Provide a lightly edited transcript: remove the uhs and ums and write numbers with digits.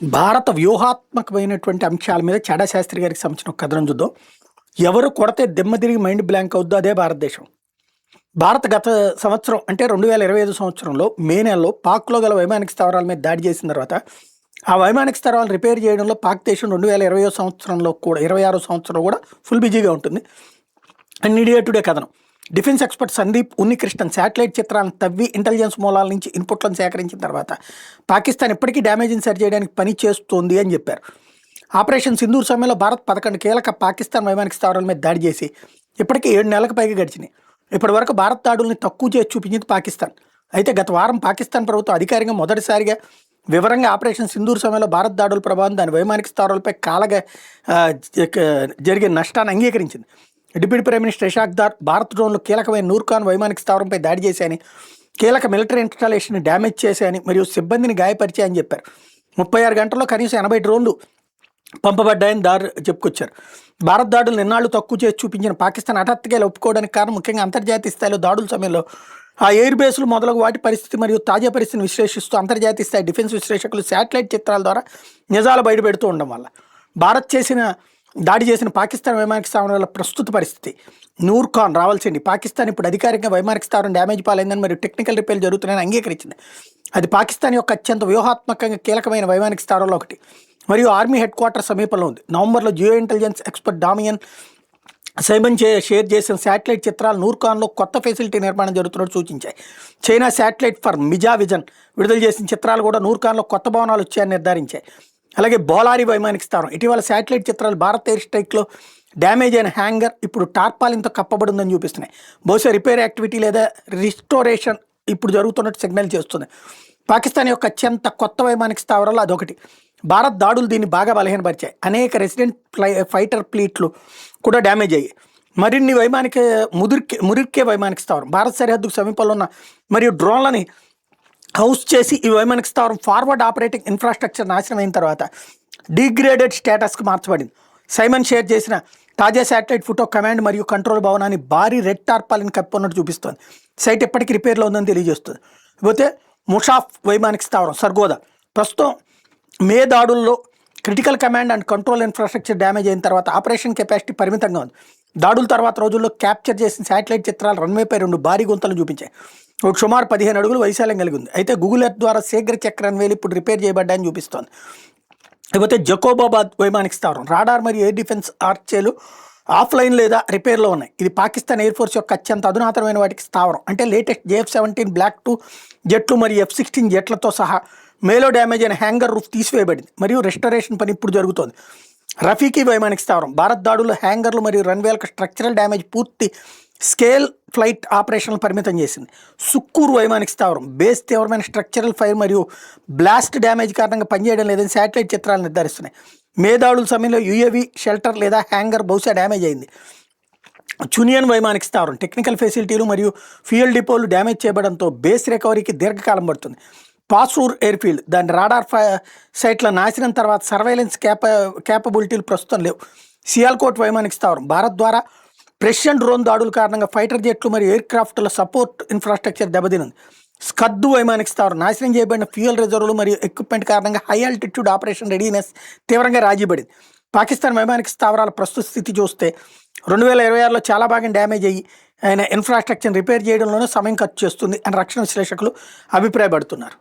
భారత వ్యూహాత్మకమైనటువంటి అంశాల మీద చాడా శాస్త్రి గారికి సంబంధించిన ఒక కథనం చూద్దాం. ఎవరు కొడితే దిమ్మ తిరిగి మైండ్ బ్లాంక్ అవుద్దో అదే భారతదేశం. భారత్ గత సంవత్సరం అంటే 2025 సంవత్సరంలో మే నెలలో పాక్లో గల వైమానిక స్థావరాల మీద దాడి చేసిన తర్వాత ఆ వైమానిక స్థావరాలు రిపేర్ చేయడంలో పాక్ దేశం 2020 సంవత్సరంలో కూడా 26 సంవత్సరంలో కూడా ఫుల్ బిజీగా ఉంటుంది. అండ్ ఇండియా టుడే కథనం. Defence expert Sandeep Unnikrishnan satellite చిత్రాలను తవ్వి ఇంటెలిజెన్స్ మూలాల నుంచి ఇన్పుట్లను సేకరించిన తర్వాత పాకిస్తాన్ ఇప్పటికీ డ్యామేజ్ని సరి చేయడానికి పని చేస్తోంది అని చెప్పారు. ఆపరేషన్ సింధూర్ సమయంలో భారత్ 11 కీలక పాకిస్తాన్ వైమానిక స్థావరాల మీద దాడి చేసి ఇప్పటికీ 7 నెలలకు పైగా గడిచినాయి. ఇప్పటి వరకు భారత్ దాడుల్ని తక్కువ చేసి చూపించింది పాకిస్తాన్. అయితే గత వారం పాకిస్తాన్ ప్రభుత్వం అధికారికంగా మొదటిసారిగా వివరంగా ఆపరేషన్ సింధూర్ సమయంలో భారత్ దాడుల ప్రభావం దాని వైమానిక స్థావరాలపై జరిగే నష్టాన్ని అంగీకరించింది. Deputy prime minister Ishaq Dar Bharat డ్రోన్లు కీలకమైన నూర్ఖాన్ వైమానిక స్థావరంపై దాడి చేశాయని, కీలక మిలిటరీ ఇన్స్టాలేషన్ డ్యామేజ్ చేశాయని మరియు సిబ్బందిని గాయపరిచాయని చెప్పారు. 36 గంటల్లో కనీసం 80 డ్రోన్లు పంపబడ్డాయని దార్ చెప్పుకొచ్చారు. భారత్ దాడులు నిన్నాళ్లు తక్కువ చేసి చూపించిన పాకిస్తాన్ హఠాత్తుగా ఒప్పుకోవడానికి కారణం ముఖ్యంగా అంతర్జాతీయ స్థాయిలో దాడుల సమయంలో ఆ ఎయిర్ బేస్లు మొదలగు వాటి పరిస్థితి మరియు తాజా పరిస్థితిని విశ్లేషిస్తూ అంతర్జాతీయ స్థాయి డిఫెన్స్ విశ్లేషకులు శాటిలైట్ చిత్రాల ద్వారా నిజాలు బయటపెడుతూ ఉండడం వల్ల భారత్ దాడి చేసిన పాకిస్తాన్ వైమానిక స్థావరాల ప్రస్తుత పరిస్థితి. నూర్ ఖాన్ రావాల్సింది పాకిస్తాన్ ఇప్పుడు అధికారికంగా వైమానిక స్థావరం డ్యామేజ్ పాలైందని మరియు టెక్నికల్ రిపేర్లు జరుగుతున్నాయని అంగీకరించింది. అది పాకిస్తాన్ యొక్క అత్యంత వ్యూహాత్మకంగా కీలకమైన వైమానిక స్థావరంలో ఒకటి మరియు ఆర్మీ హెడ్ క్వార్టర్ సమీపంలో ఉంది. నవంబర్లో geo intelligence expert Damien Symon share చేసిన శాటిలైట్ చిత్రాలు నూర్ఖాన్లో కొత్త ఫెసిలిటీ నిర్మాణం జరుగుతున్నట్టు సూచించాయి. China satellite firm MizaVision విడుదల చేసిన చిత్రాలు కూడా నూర్ఖాన్లో కొత్త భవనాలు వచ్చాయని నిర్ధారించాయి. అలాగే బోలారి వైమానిక స్థావరం ఇటీవల శాటిలైట్ చిత్రాలు భారత్ ఎయిర్ స్ట్రైక్లో డ్యామేజ్ అయిన హ్యాంగర్ ఇప్పుడు టార్పాలిన్తో కప్పబడిందని చూపిస్తున్నాయి. బహుశా రిపేర్ యాక్టివిటీ లేదా రిస్టోరేషన్ ఇప్పుడు జరుగుతున్నట్టు సిగ్నల్ చేస్తుంది. పాకిస్తాన్ యొక్క అత్యంత కొత్త వైమానిక స్థావరాలు అదొకటి. భారత్ దాడులు దీన్ని బాగా బలహీనపరిచాయి. అనేక రెసిడెంట్ ఫైటర్ ఫ్లీట్లు కూడా డ్యామేజ్ అయ్యాయి. మరిన్ని మురిర్కే వైమానిక స్థావరం భారత్ సరిహద్దుకు సమీపంలో ఉన్న మరియు డ్రోన్లని హౌస్ చేసి ఈ వైమానిక స్థావరం ఫార్వర్డ్ ఆపరేటింగ్ ఇన్ఫ్రాస్ట్రక్చర్ నాశనం అయిన తర్వాత డిగ్రేడెడ్ స్టేటస్కి మార్చబడింది. సైమన్ షేర్ చేసిన తాజా శాటిలైట్ ఫోటో కమాండ్ మరియు కంట్రోల్ భవనాన్ని భారీ రెడ్ టార్పాలిన్ కప్పున్నట్టు చూపిస్తోంది. సైట్ ఎప్పటికీ రిపేర్లో ఉందని తెలియజేస్తుంది. పోతే ముషాఫ్ వైమానిక స్థావరం సర్గోదా ప్రస్తుతం మే దాడుల్లో critical command and control infrastructure damage అయిన తర్వాత ఆపరేషన్ కెపాసిటీ పరిమితంగా ఉంది. దాడుల తర్వాత రోజుల్లో క్యాప్చర్ చేసిన శాటిలైట్ చిత్రాలు రన్వేపై 2 భారీ గుంతలు చూపించాయి. ఒక సుమారు 15 అడుగులు వైశాల్యం కలిగి ఉంది. అయితే గూగుల్ ఎర్త్ ద్వారా శీఘ్ర చక్ర రన్వేలు ఇప్పుడు రిపేర్ చేయబడ్డాయని చూపిస్తోంది. లేకపోతే జకోబాబాద్ వైమానిక స్థావరం రాడార్ మరియు ఎయిర్ డిఫెన్స్ ఆర్చేలు ఆఫ్లైన్ లేదా రిపేర్లో ఉన్నాయి. ఇది పాకిస్తాన్ ఎయిర్ ఫోర్స్ యొక్క అత్యంత అధునాతనమైన వాటికి స్థావరం. అంటే లేటెస్ట్ JF-17 బ్లాక్ 2 జెట్లు మరియు F-16 జెట్లతో సహా మేలో డ్యామేజ్ అయిన హ్యాంగర్ రూఫ్ తీసివేయబడింది మరియు రెస్టరేషన్ పని ఇప్పుడు జరుగుతోంది. రఫీకీ వైమానిక స్థావరం భారత్ దాడులు హ్యాంగర్లు మరియు రన్వేలకు స్ట్రక్చరల్ డ్యామేజ్ పూర్తి స్కేల్ ఫ్లైట్ ఆపరేషన్లు పరిమితం చేసింది. సుక్కూర్ వైమానిక స్థావరం బేస్ తీవ్రమైన స్ట్రక్చరల్ ఫైర్ మరియు బ్లాస్ట్ డ్యామేజ్ కారణంగా పనిచేయడం లేదని శాటిలైట్ చిత్రాలు నిర్ధారిస్తున్నాయి. మేదాడుల సమయంలో UAV షెల్టర్ లేదా హ్యాంగర్ బహుశా డ్యామేజ్ అయింది. చునియన్ వైమానిక స్థావరం టెక్నికల్ ఫెసిలిటీలు మరియు ఫ్యూయల్ డిపోలు డ్యామేజ్ చేయబడంతో బేస్ రికవరీకి దీర్ఘకాలం పడుతుంది. పాసూర్ ఎయిర్ఫీల్డ్ దాని రాడార్ సైట్ల నాశనం తర్వాత సర్వైలెన్స్ క్యాపబిలిటీలు ప్రస్తుతం లేవు. సియాల్కోట్ వైమానిక స్థావరం భారత్ ద్వారా ప్రెసిషన్ డ్రోన్ దాడుల కారణంగా ఫైటర్ జెట్లు మరియు ఎయిర్ క్రాఫ్ట్ల సపోర్ట్ ఇన్ఫ్రాస్ట్రక్చర్ దెబ్బతినుంది. స్కద్దు వైమానిక స్థావరం నాశనం చేయబడిన ఫ్యూయల్ రిజర్వులు మరియు ఎక్విప్మెంట్ కారణంగా హై ఆల్టిట్యూడ్ ఆపరేషన్ రెడీనెస్ తీవ్రంగా రాజీపడింది. పాకిస్తాన్ వైమానిక స్థావరాల ప్రస్తుత స్థితి చూస్తే 2026లో చాలా భాగం డ్యామేజ్ అయిన ఇన్ఫ్రాస్ట్రక్చర్ రిపేర్ చేయడంలోనే సమయం ఖర్చు చేస్తుంది అని రక్షణ విశ్లేషకులు అభిప్రాయపడుతున్నారు.